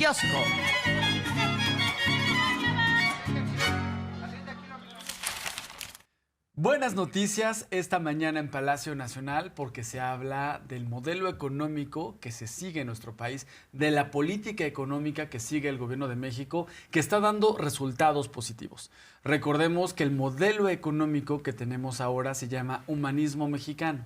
kiosco. Buenas noticias esta mañana en Palacio Nacional porque se habla del modelo económico que se sigue en nuestro país, de la política económica que sigue el gobierno de México, que está dando resultados positivos. Recordemos que el modelo económico que tenemos ahora se llama humanismo mexicano,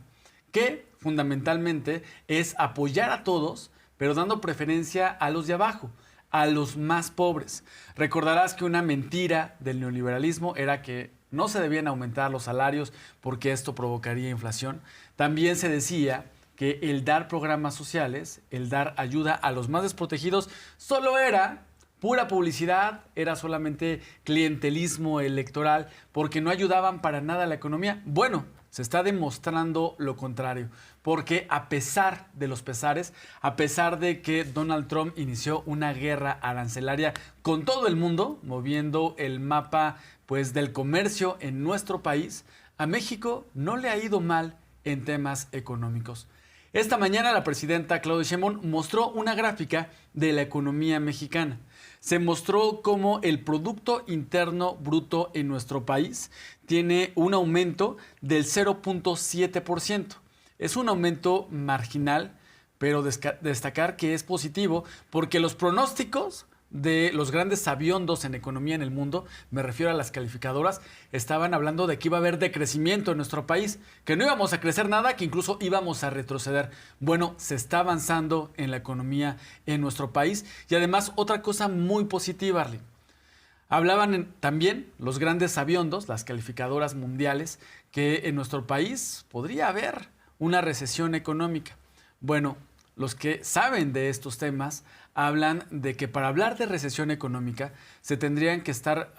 que fundamentalmente es apoyar a todos, pero dando preferencia a los de abajo, a los más pobres. Recordarás que una mentira del neoliberalismo era que no se debían aumentar los salarios porque esto provocaría inflación. También se decía que el dar programas sociales, el dar ayuda a los más desprotegidos, solo era pura publicidad, era solamente clientelismo electoral porque no ayudaban para nada a la economía. Bueno, se está demostrando lo contrario, porque a pesar de los pesares, a pesar de que Donald Trump inició una guerra arancelaria con todo el mundo, moviendo el mapa pues del comercio en nuestro país, a México no le ha ido mal en temas económicos. Esta mañana la presidenta Claudia Sheinbaum mostró una gráfica de la economía mexicana. Se mostró cómo el Producto Interno Bruto en nuestro país tiene un aumento del 0.7%. Es un aumento marginal, pero destacar que es positivo porque los pronósticos de los grandes sabiondos en economía en el mundo, me refiero a las calificadoras, estaban hablando de que iba a haber decrecimiento en nuestro país, que no íbamos a crecer nada, que incluso íbamos a retroceder. Bueno, se está avanzando en la economía en nuestro país y además otra cosa muy positiva, Arly. Hablaban también los grandes sabiondos, las calificadoras mundiales, que en nuestro país podría haber una recesión económica. Bueno, los que saben de estos temas hablan de que para hablar de recesión económica se tendrían que estar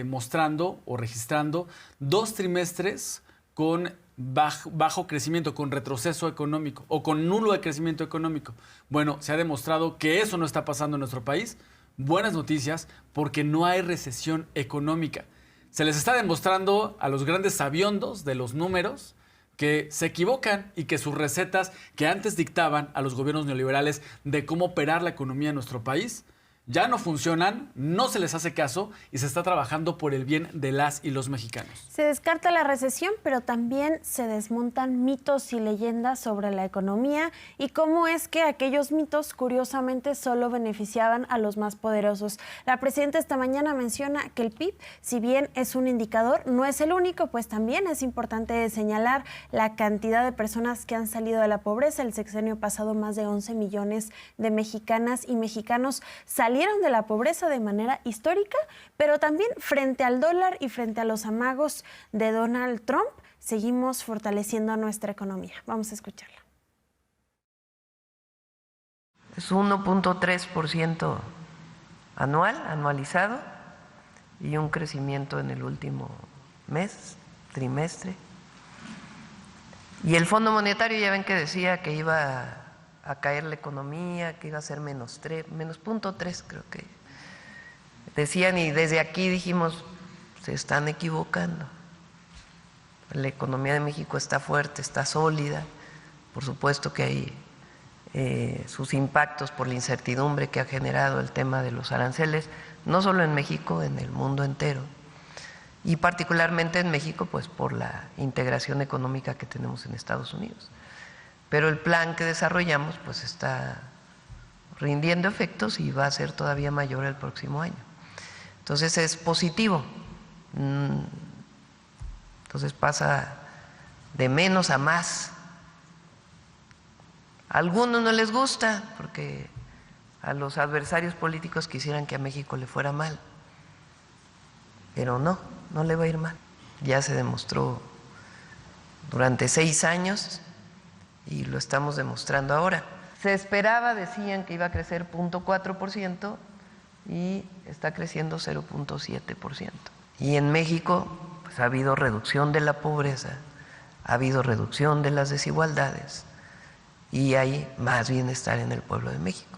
mostrando o registrando 2 trimestres con bajo crecimiento, con retroceso económico o con nulo de crecimiento económico. Bueno, se ha demostrado que eso no está pasando en nuestro país. Buenas noticias porque no hay recesión económica. Se les está demostrando a los grandes sabiondos de los números que se equivocan y que sus recetas que antes dictaban a los gobiernos neoliberales de cómo operar la economía en nuestro país ya no funcionan, no se les hace caso y se está trabajando por el bien de las y los mexicanos. Se descarta la recesión, pero también se desmontan mitos y leyendas sobre la economía y cómo es que aquellos mitos, curiosamente, solo beneficiaban a los más poderosos. La presidenta esta mañana menciona que el PIB, si bien es un indicador, no es el único, pues también es importante señalar la cantidad de personas que han salido de la pobreza. El sexenio pasado, más de 11 millones de mexicanas y mexicanos salieron de la pobreza de manera histórica, pero también frente al dólar y frente a los amagos de Donald Trump, seguimos fortaleciendo nuestra economía. Vamos a escucharla. Es 1.3% anualizado y un crecimiento en el último trimestre. Y el Fondo Monetario ya ven que decía que iba a caer la economía, que iba a ser menos 0.3, creo que decían, y desde aquí dijimos, se están equivocando. La economía de México está fuerte, está sólida, por supuesto que hay sus impactos por la incertidumbre que ha generado el tema de los aranceles, no solo en México, en el mundo entero, y particularmente en México, pues por la integración económica que tenemos en Estados Unidos. Pero el plan que desarrollamos pues está rindiendo efectos y va a ser todavía mayor el próximo año. Entonces es positivo. Entonces pasa de menos a más. A algunos no les gusta porque a los adversarios políticos quisieran que a México le fuera mal. Pero no le va a ir mal. Ya se demostró durante 6 años y lo estamos demostrando ahora. Se esperaba, decían que iba a crecer 0.4% y está creciendo 0.7%. Y en México pues, ha habido reducción de la pobreza, ha habido reducción de las desigualdades y hay más bienestar en el pueblo de México.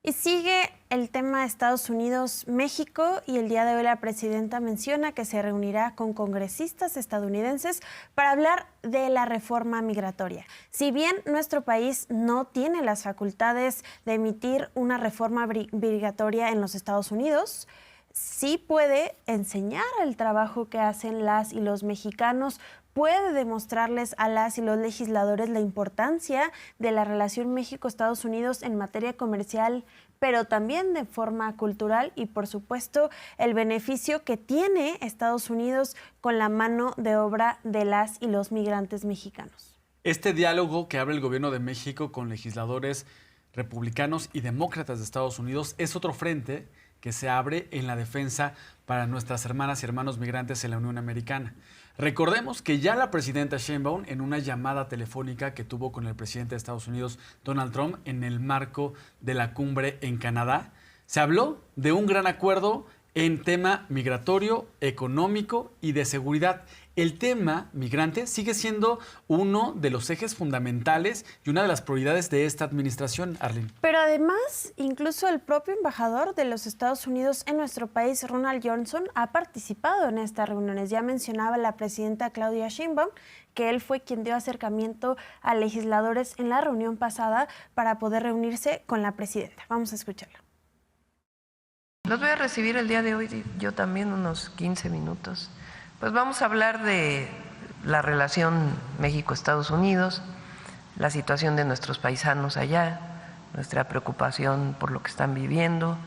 Y sigue el tema de Estados Unidos-México y el día de hoy la presidenta menciona que se reunirá con congresistas estadounidenses para hablar de la reforma migratoria. Si bien nuestro país no tiene las facultades de emitir una reforma migratoria en los Estados Unidos, sí puede enseñar el trabajo que hacen las y los mexicanos, puede demostrarles a las y los legisladores la importancia de la relación México-Estados Unidos en materia comercial, pero también de forma cultural y, por supuesto, el beneficio que tiene Estados Unidos con la mano de obra de las y los migrantes mexicanos. Este diálogo que abre el gobierno de México con legisladores republicanos y demócratas de Estados Unidos es otro frente que se abre en la defensa para nuestras hermanas y hermanos migrantes en la Unión Americana. Recordemos que ya la presidenta Sheinbaum, en una llamada telefónica que tuvo con el presidente de Estados Unidos, Donald Trump, en el marco de la cumbre en Canadá, se habló de un gran acuerdo en tema migratorio, económico y de seguridad. El tema migrante sigue siendo uno de los ejes fundamentales y una de las prioridades de esta administración, Arlene. Pero además, incluso el propio embajador de los Estados Unidos en nuestro país, Ronald Johnson, ha participado en estas reuniones. Ya mencionaba la presidenta Claudia Sheinbaum que él fue quien dio acercamiento a legisladores en la reunión pasada para poder reunirse con la presidenta. Vamos a escucharla. Los voy a recibir el día de hoy, yo también, unos 15 minutos. Pues vamos a hablar de la relación México-Estados Unidos, la situación de nuestros paisanos allá, nuestra preocupación por lo que están viviendo,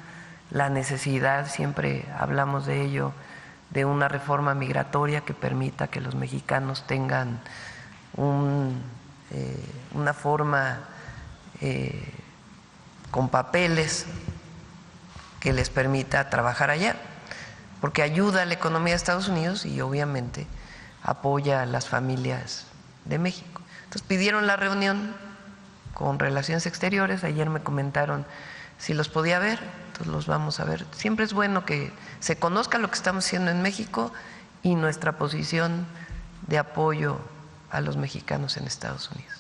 la necesidad, siempre hablamos de ello, de una reforma migratoria que permita que los mexicanos tengan una forma con papeles que les permita trabajar allá, porque ayuda a la economía de Estados Unidos y obviamente apoya a las familias de México. Entonces pidieron la reunión con Relaciones Exteriores, ayer me comentaron si los podía ver, entonces los vamos a ver. Siempre es bueno que se conozca lo que estamos haciendo en México y nuestra posición de apoyo a los mexicanos en Estados Unidos.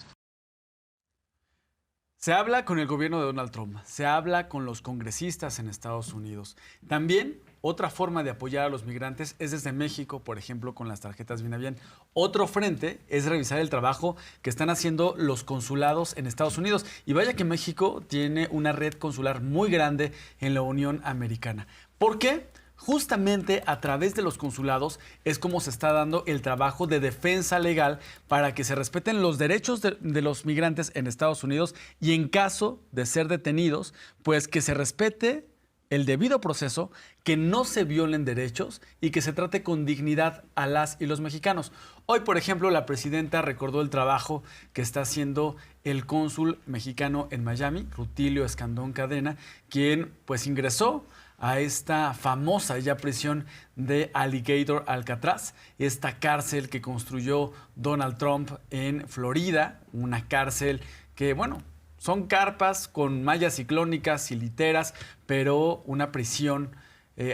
Se habla con el gobierno de Donald Trump, se habla con los congresistas en Estados Unidos. También otra forma de apoyar a los migrantes es desde México, por ejemplo, con las tarjetas Bien a Bien. Otro frente es revisar el trabajo que están haciendo los consulados en Estados Unidos. Y vaya que México tiene una red consular muy grande en la Unión Americana. ¿Por qué? Justamente a través de los consulados es como se está dando el trabajo de defensa legal para que se respeten los derechos de los migrantes en Estados Unidos y en caso de ser detenidos, pues que se respete el debido proceso, que no se violen derechos y que se trate con dignidad a las y los mexicanos. Hoy, por ejemplo, la presidenta recordó el trabajo que está haciendo el cónsul mexicano en Miami, Rutilio Escandón Cadena, quien pues ingresó a esta famosa ya prisión de Alligator Alcatraz, esta cárcel que construyó Donald Trump en Florida, una cárcel que, bueno, son carpas con mallas ciclónicas y literas, pero una prisión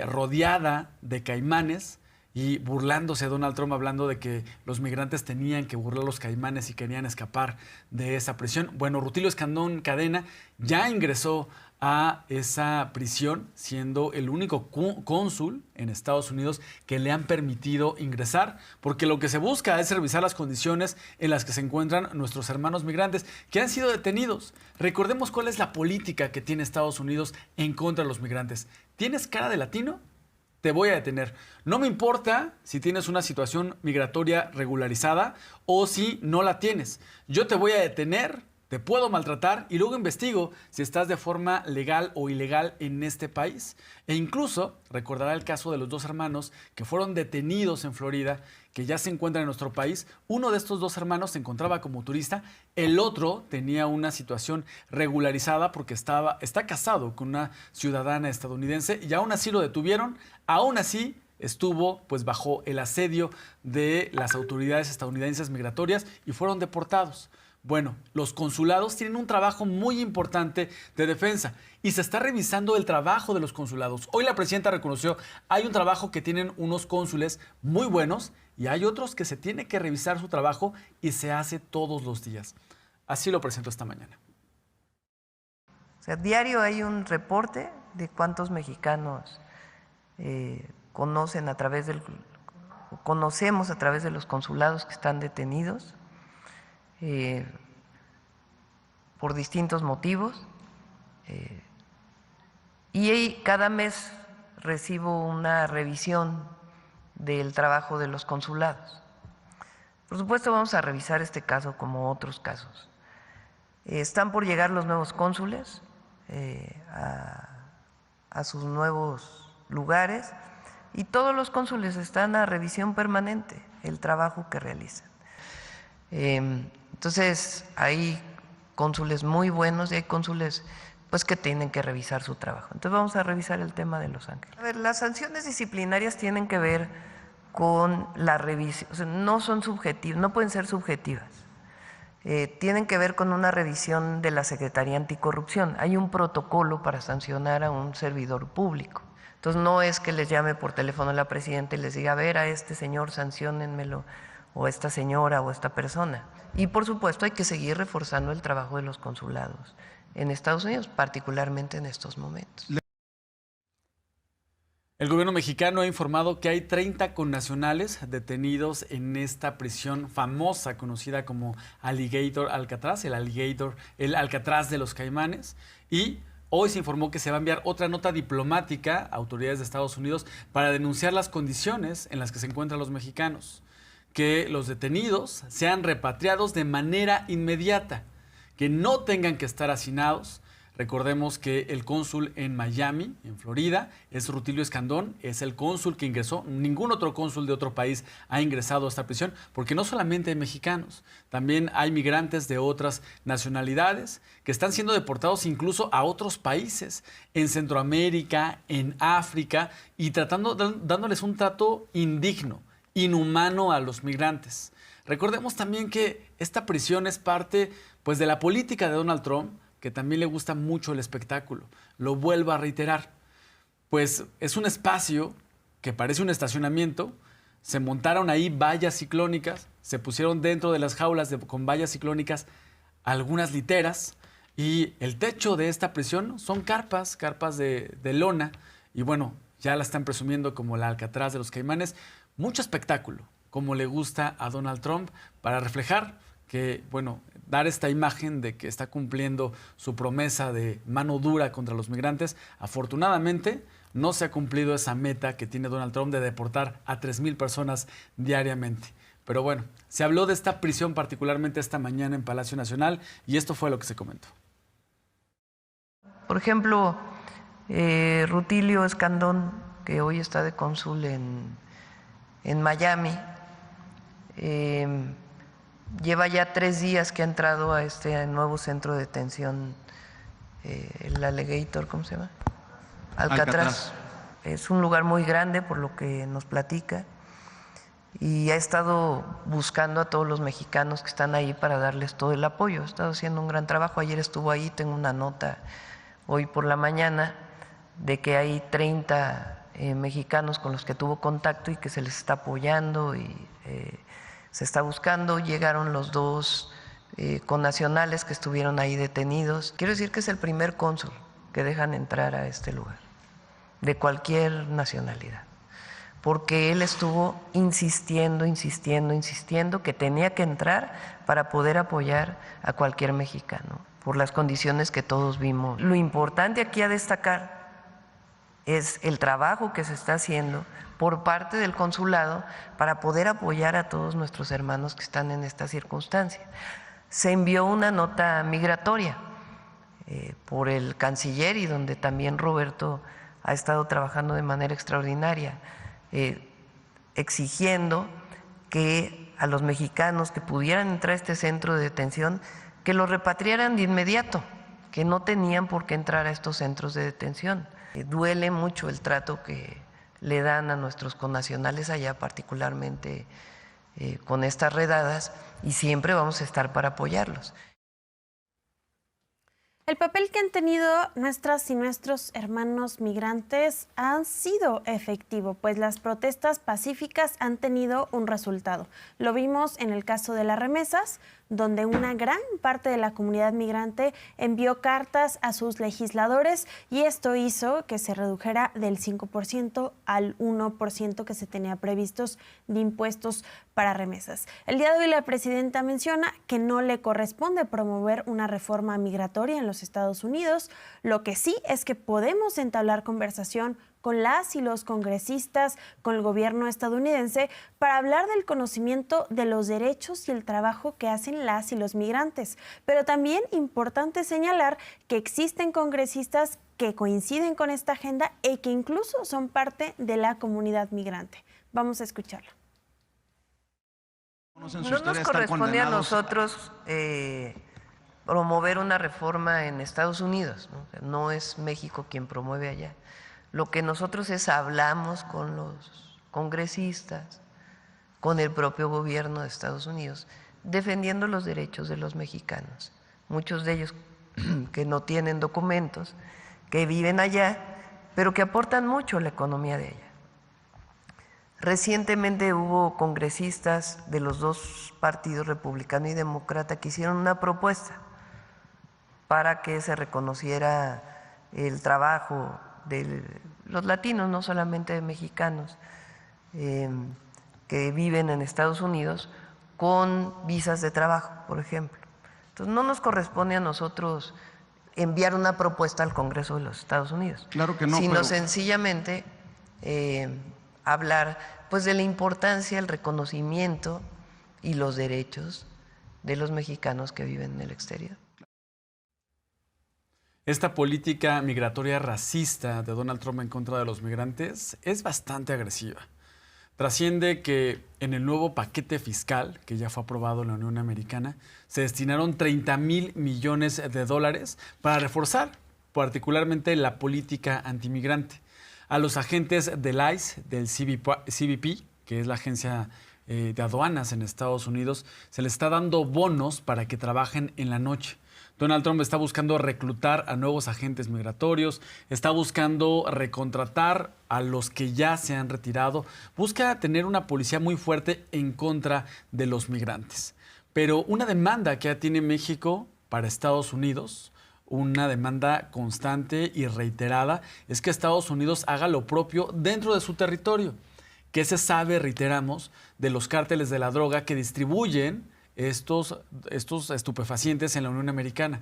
rodeada de caimanes y burlándose a Donald Trump, hablando de que los migrantes tenían que burlar a los caimanes y querían escapar de esa prisión. Bueno, Rutilio Escandón Cadena ya ingresó a esa prisión, siendo el único cónsul en Estados Unidos que le han permitido ingresar, porque lo que se busca es revisar las condiciones en las que se encuentran nuestros hermanos migrantes que han sido detenidos. Recordemos cuál es la política que tiene Estados Unidos en contra de los migrantes. ¿Tienes cara de latino? Te voy a detener. No me importa si tienes una situación migratoria regularizada o si no la tienes. Yo te voy a detener, te puedo maltratar y luego investigo si estás de forma legal o ilegal en este país. E incluso recordará el caso de los dos hermanos que fueron detenidos en Florida, que ya se encuentran en nuestro país. Uno de estos dos hermanos se encontraba como turista, el otro tenía una situación regularizada porque está casado con una ciudadana estadounidense y aún así lo detuvieron, aún así estuvo pues bajo el asedio de las autoridades estadounidenses migratorias y fueron deportados. Bueno, los consulados tienen un trabajo muy importante de defensa y se está revisando el trabajo de los consulados. Hoy la presidenta reconoció, hay un trabajo que tienen unos cónsules muy buenos y hay otros que se tiene que revisar su trabajo y se hace todos los días. Así lo presentó esta mañana. O sea, diario hay un reporte de cuántos mexicanos conocemos a través de los consulados que están detenidos por distintos motivos. Y cada mes recibo una revisión del trabajo de los consulados. Por supuesto, vamos a revisar este caso como otros casos. Están por llegar los nuevos cónsules a sus nuevos lugares y todos los cónsules están a revisión permanente el trabajo que realizan. Entonces, hay cónsules muy buenos y hay cónsules pues que tienen que revisar su trabajo. Entonces vamos a revisar el tema de Los Ángeles. A ver, las sanciones disciplinarias tienen que ver con la revisión, o sea, no son subjetivas, no pueden ser subjetivas. Tienen que ver con una revisión de la Secretaría Anticorrupción. Hay un protocolo para sancionar a un servidor público. Entonces no es que les llame por teléfono a la presidenta y les diga, a ver, a este señor sanciónenmelo, o a esta señora o a esta persona. Y por supuesto hay que seguir reforzando el trabajo de los consulados en Estados Unidos, particularmente en estos momentos. El gobierno mexicano ha informado que hay 30 connacionales detenidos en esta prisión famosa, conocida como Alligator Alcatraz, el Alcatraz de los Caimanes, y hoy se informó que se va a enviar otra nota diplomática a autoridades de Estados Unidos para denunciar las condiciones en las que se encuentran los mexicanos, que los detenidos sean repatriados de manera inmediata, que no tengan que estar hacinados. Recordemos que el cónsul en Miami, en Florida, es Rutilio Escandón, es el cónsul que ingresó. Ningún otro cónsul de otro país ha ingresado a esta prisión, porque no solamente hay mexicanos, también hay migrantes de otras nacionalidades que están siendo deportados incluso a otros países, en Centroamérica, en África, y dándoles un trato indigno, inhumano a los migrantes. Recordemos también que esta prisión es parte, pues, de la política de Donald Trump, que también le gusta mucho el espectáculo. Lo vuelvo a reiterar, pues es un espacio que parece un estacionamiento. Se montaron ahí vallas ciclónicas, se pusieron dentro de las jaulas con vallas ciclónicas algunas literas, y el techo de esta prisión son carpas de lona, y bueno, ya la están presumiendo como la Alcatraz de los Caimanes. Mucho espectáculo, como le gusta a Donald Trump, para reflejar que, bueno, dar esta imagen de que está cumpliendo su promesa de mano dura contra los migrantes. Afortunadamente, no se ha cumplido esa meta que tiene Donald Trump de deportar a 3,000 personas diariamente. Pero bueno, se habló de esta prisión particularmente esta mañana en Palacio Nacional, y esto fue lo que se comentó. Por ejemplo, Rutilio Escandón, que hoy está de cónsul en Miami, lleva ya 3 días que ha entrado a este nuevo centro de detención, el Alligator, ¿cómo se llama? Alcatraz. Es un lugar muy grande, por lo que nos platica, y ha estado buscando a todos los mexicanos que están ahí para darles todo el apoyo. Ha estado haciendo un gran trabajo. Ayer estuvo ahí, tengo una nota hoy por la mañana de que hay 30 mexicanos con los que tuvo contacto y que se les está apoyando y se está buscando. Llegaron los 2 connacionales que estuvieron ahí detenidos. Quiero decir que es el primer cónsul que dejan entrar a este lugar, de cualquier nacionalidad, porque él estuvo insistiendo que tenía que entrar para poder apoyar a cualquier mexicano, por las condiciones que todos vimos. Lo importante aquí a destacar es el trabajo que se está haciendo por parte del consulado para poder apoyar a todos nuestros hermanos que están en esta circunstancia. Se envió una nota migratoria por el canciller, y donde también Roberto ha estado trabajando de manera extraordinaria, exigiendo que a los mexicanos que pudieran entrar a este centro de detención, que los repatriaran de inmediato, que no tenían por qué entrar a estos centros de detención. Duele mucho el trato que le dan a nuestros connacionales allá, particularmente con estas redadas, y siempre vamos a estar para apoyarlos. El papel que han tenido nuestras y nuestros hermanos migrantes ha sido efectivo, pues las protestas pacíficas han tenido un resultado. Lo vimos en el caso de las remesas, donde una gran parte de la comunidad migrante envió cartas a sus legisladores y esto hizo que se redujera del 5% al 1% que se tenía previstos de impuestos para remesas. El día de hoy la presidenta menciona que no le corresponde promover una reforma migratoria en los Estados Unidos. Lo que sí es que podemos entablar conversación con las y los congresistas, con el gobierno estadounidense, para hablar del conocimiento de los derechos y el trabajo que hacen las y los migrantes. Pero también importante señalar que existen congresistas que coinciden con esta agenda y que incluso son parte de la comunidad migrante. Vamos a escucharlo. No nos corresponde a nosotros promover una reforma en Estados Unidos, ¿no? No es México quien promueve allá. Lo que nosotros hablamos con los congresistas, con el propio gobierno de Estados Unidos, defendiendo los derechos de los mexicanos. Muchos de ellos que no tienen documentos, que viven allá, pero que aportan mucho a la economía de allá. Recientemente hubo congresistas de los dos partidos, republicano y demócrata, que hicieron una propuesta para que se reconociera el trabajo de los latinos, no solamente de mexicanos, que viven en Estados Unidos con visas de trabajo, por ejemplo. Entonces, no nos corresponde a nosotros enviar una propuesta al Congreso de los Estados Unidos, claro que no, sino sencillamente hablar pues de la importancia, el reconocimiento y los derechos de los mexicanos que viven en el exterior. Esta política migratoria racista de Donald Trump en contra de los migrantes es bastante agresiva. Trasciende que en el nuevo paquete fiscal, que ya fue aprobado en la Unión Americana, se destinaron $30,000 millones para reforzar particularmente la política antimigrante. A los agentes del ICE, del CBP, que es la agencia de aduanas en Estados Unidos, se les está dando bonos para que trabajen en la noche. Donald Trump está buscando reclutar a nuevos agentes migratorios, está buscando recontratar a los que ya se han retirado, busca tener una policía muy fuerte en contra de los migrantes. Pero una demanda que ya tiene México para Estados Unidos, una demanda constante y reiterada, es que Estados Unidos haga lo propio dentro de su territorio. ¿Qué se sabe, reiteramos, de los cárteles de la droga que distribuyen estos estupefacientes en la Unión Americana?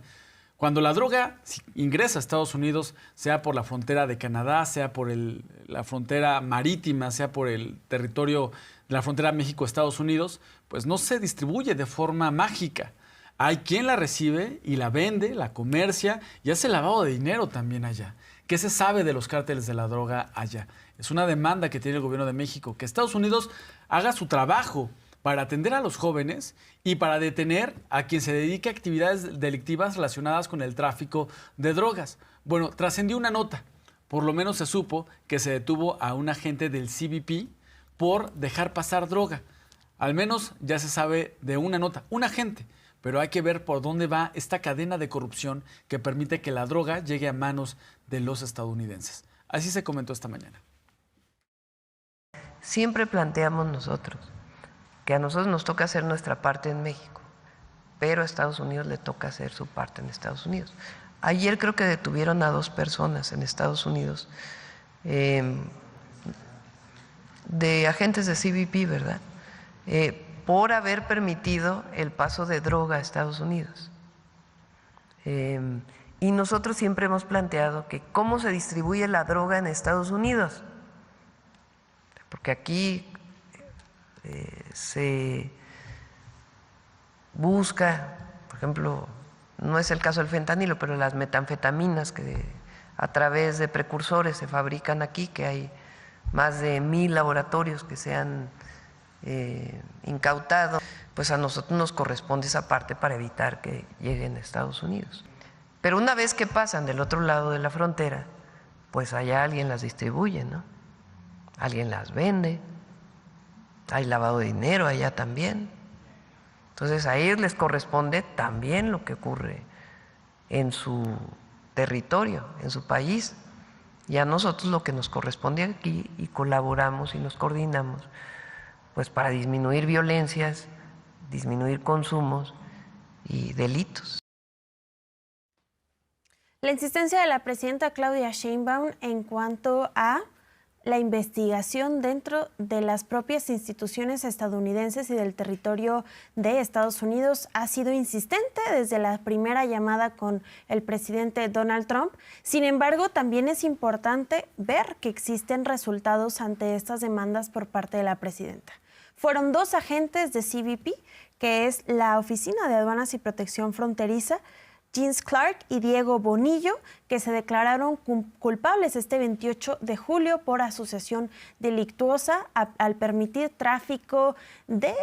Cuando la droga ingresa a Estados Unidos, sea por la frontera de Canadá, sea por la frontera marítima, sea por el territorio de la frontera México-Estados Unidos, pues no se distribuye de forma mágica. Hay quien la recibe y la vende, la comercia y hace lavado de dinero también allá. ¿Qué se sabe de los cárteles de la droga allá? Es una demanda que tiene el gobierno de México, que Estados Unidos haga su trabajo para atender a los jóvenes y para detener a quien se dedique a actividades delictivas relacionadas con el tráfico de drogas. Bueno, trascendió una nota. Por lo menos se supo que se detuvo a un agente del CBP por dejar pasar droga. Al menos ya se sabe de una nota, un agente. Pero hay que ver por dónde va esta cadena de corrupción que permite que la droga llegue a manos de los estadounidenses. Así se comentó esta mañana. Siempre planteamos nosotros que a nosotros nos toca hacer nuestra parte en México, pero a Estados Unidos le toca hacer su parte en Estados Unidos. Ayer creo que detuvieron a 2 personas en Estados Unidos, de agentes de CBP, ¿verdad? Por haber permitido el paso de droga a Estados Unidos. Y nosotros siempre hemos planteado que cómo se distribuye la droga en Estados Unidos, porque aquí se busca, por ejemplo, no es el caso del fentanilo, pero las metanfetaminas que a través de precursores se fabrican aquí, que hay más de 1,000 laboratorios que se han incautado, pues a nosotros nos corresponde esa parte para evitar que lleguen a Estados Unidos. Pero una vez que pasan del otro lado de la frontera, pues allá alguien las distribuye, ¿no? Alguien las vende, hay lavado de dinero allá también. Entonces a ellos les corresponde también lo que ocurre en su territorio, en su país, y a nosotros lo que nos corresponde aquí, y colaboramos y nos coordinamos pues para disminuir violencias, disminuir consumos y delitos. La insistencia de la presidenta Claudia Sheinbaum en cuanto a la investigación dentro de las propias instituciones estadounidenses y del territorio de Estados Unidos ha sido insistente desde la primera llamada con el presidente Donald Trump. Sin embargo, también es importante ver que existen resultados ante estas demandas por parte de la presidenta. Fueron 2 agentes de CBP, que es la Oficina de Aduanas y Protección Fronteriza, James Clark y Diego Bonillo, que se declararon culpables este 28 de julio por asociación delictuosa al permitir tráfico de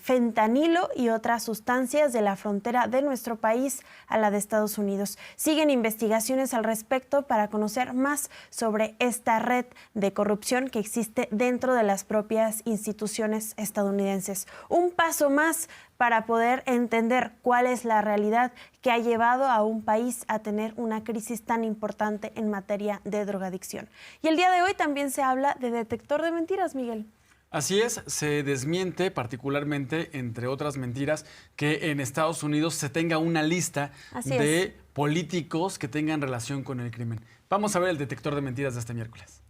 fentanilo y otras sustancias de la frontera de nuestro país a la de Estados Unidos. Siguen investigaciones al respecto para conocer más sobre esta red de corrupción que existe dentro de las propias instituciones estadounidenses. Un paso más para poder entender cuál es la realidad que ha llevado a un país a tener una crisis tan importante en materia de drogadicción. Y el día de hoy también se habla de detector de mentiras, Miguel. Así es, se desmiente particularmente, entre otras mentiras, que en Estados Unidos se tenga una lista de políticos que tengan relación con el crimen. Vamos a ver el detector de mentiras de este miércoles.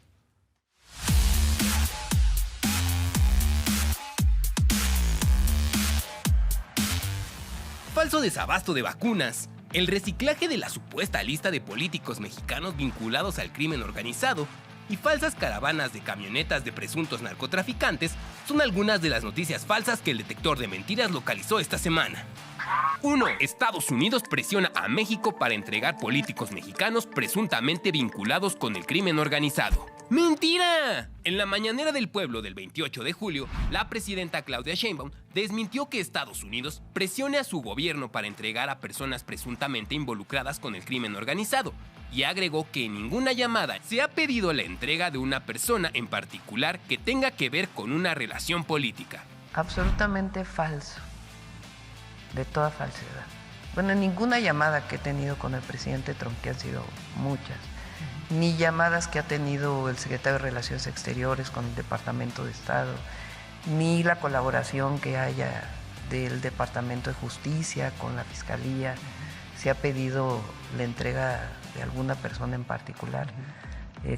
Falso desabasto de vacunas. El reciclaje de la supuesta lista de políticos mexicanos vinculados al crimen organizado y falsas caravanas de camionetas de presuntos narcotraficantes son algunas de las noticias falsas que el detector de mentiras localizó esta semana. 1. Estados Unidos presiona a México para entregar políticos mexicanos presuntamente vinculados con el crimen organizado. ¡Mentira! En la mañanera del pueblo del 28 de julio, la presidenta Claudia Sheinbaum desmintió que Estados Unidos presione a su gobierno para entregar a personas presuntamente involucradas con el crimen organizado y agregó que en ninguna llamada se ha pedido la entrega de una persona en particular que tenga que ver con una relación política. Absolutamente falso. De toda falsedad. Bueno, ninguna llamada que he tenido con el presidente Trump, que han sido muchas, ni llamadas que ha tenido el secretario de Relaciones Exteriores con el Departamento de Estado, ni la colaboración que haya del Departamento de Justicia con la Fiscalía, se ha pedido la entrega de alguna persona en particular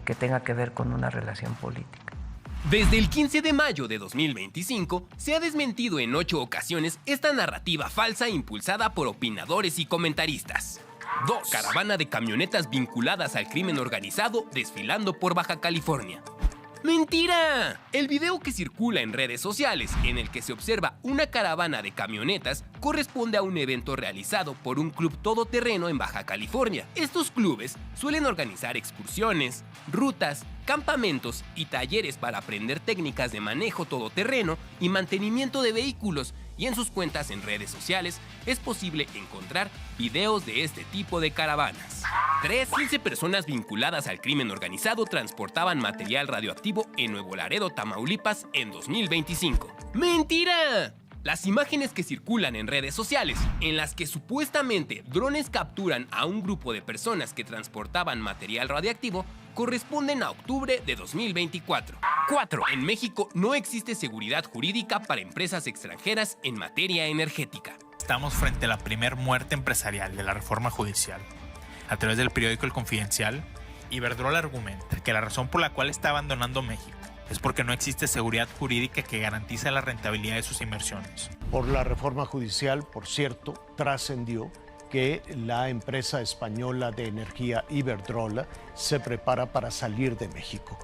que tenga que ver con una relación política. Desde el 15 de mayo de 2025, se ha desmentido en 8 ocasiones esta narrativa falsa impulsada por opinadores y comentaristas. 2. Caravana de camionetas vinculadas al crimen organizado desfilando por Baja California. ¡Mentira! El video que circula en redes sociales, en el que se observa una caravana de camionetas, corresponde a un evento realizado por un club todoterreno en Baja California. Estos clubes suelen organizar excursiones, rutas, campamentos y talleres para aprender técnicas de manejo todoterreno y mantenimiento de vehículos, y en sus cuentas en redes sociales es posible encontrar videos de este tipo de caravanas. 3. 15 personas vinculadas al crimen organizado transportaban material radioactivo en Nuevo Laredo, Tamaulipas, en 2025. ¡Mentira! Las imágenes que circulan en redes sociales, en las que supuestamente drones capturan a un grupo de personas que transportaban material radiactivo, corresponden a octubre de 2024. 4. En México no existe seguridad jurídica para empresas extranjeras en materia energética. Estamos frente a la primer muerte empresarial de la reforma judicial. A través del periódico El Confidencial, Iberdrola argumenta que la razón por la cual está abandonando México es porque no existe seguridad jurídica que garantice la rentabilidad de sus inversiones. Por la reforma judicial, por cierto, trascendió que la empresa española de energía Iberdrola se prepara para salir de México.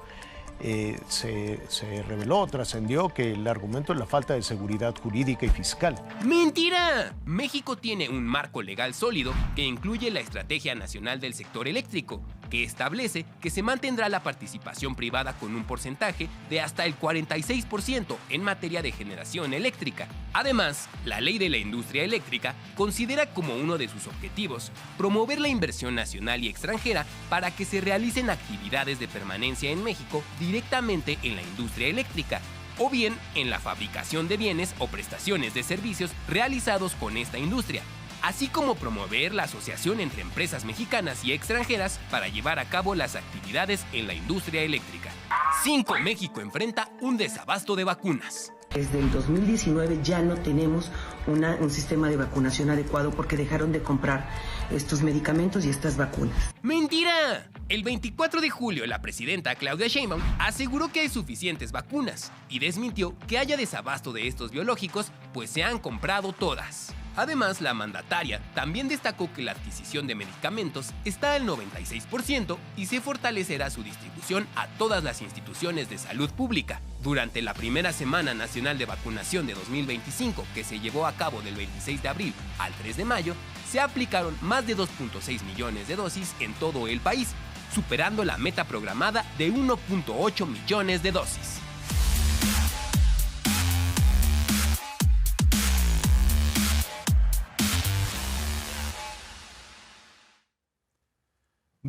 Se reveló, trascendió que el argumento es la falta de seguridad jurídica y fiscal. ¡Mentira! México tiene un marco legal sólido que incluye la Estrategia Nacional del Sector Eléctrico, que establece que se mantendrá la participación privada con un porcentaje de hasta el 46% en materia de generación eléctrica. Además, la Ley de la Industria Eléctrica considera como uno de sus objetivos promover la inversión nacional y extranjera para que se realicen actividades de permanencia en México directamente en la industria eléctrica, o bien en la fabricación de bienes o prestaciones de servicios realizados con esta industria, así como promover la asociación entre empresas mexicanas y extranjeras para llevar a cabo las actividades en la industria eléctrica. 5. México enfrenta un desabasto de vacunas. Desde el 2019 ya no tenemos un sistema de vacunación adecuado porque dejaron de comprar estos medicamentos y estas vacunas. ¡Mentira! El 24 de julio, la presidenta Claudia Sheinbaum aseguró que hay suficientes vacunas y desmintió que haya desabasto de estos biológicos, pues se han comprado todas. Además, la mandataria también destacó que la adquisición de medicamentos está al 96% y se fortalecerá su distribución a todas las instituciones de salud pública. Durante la primera Semana Nacional de Vacunación de 2025, que se llevó a cabo del 26 de abril al 3 de mayo, se aplicaron más de 2.6 millones de dosis en todo el país, superando la meta programada de 1.8 millones de dosis.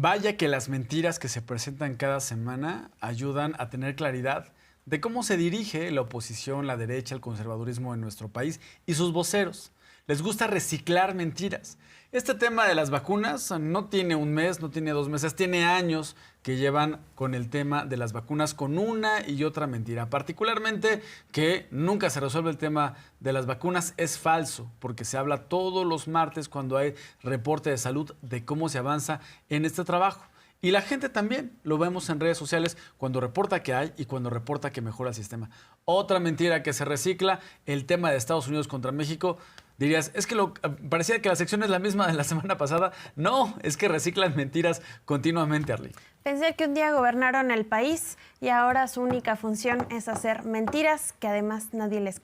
Vaya que las mentiras que se presentan cada semana ayudan a tener claridad de cómo se dirige la oposición, la derecha, el conservadurismo en nuestro país y sus voceros. Les gusta reciclar mentiras. Este tema de las vacunas no tiene un mes, no tiene 2 meses, tiene años que llevan con el tema de las vacunas con una y otra mentira. Particularmente que nunca se resuelve el tema de las vacunas es falso, porque se habla todos los martes cuando hay reporte de salud de cómo se avanza en este trabajo. Y la gente también lo vemos en redes sociales cuando reporta que hay y cuando reporta que mejora el sistema. Otra mentira que se recicla, el tema de Estados Unidos contra México. Dirías, es que parecía que la sección es la misma de la semana pasada. No, es que reciclan mentiras continuamente, Arly. Pensé que un día gobernaron el país y ahora su única función es hacer mentiras que además nadie les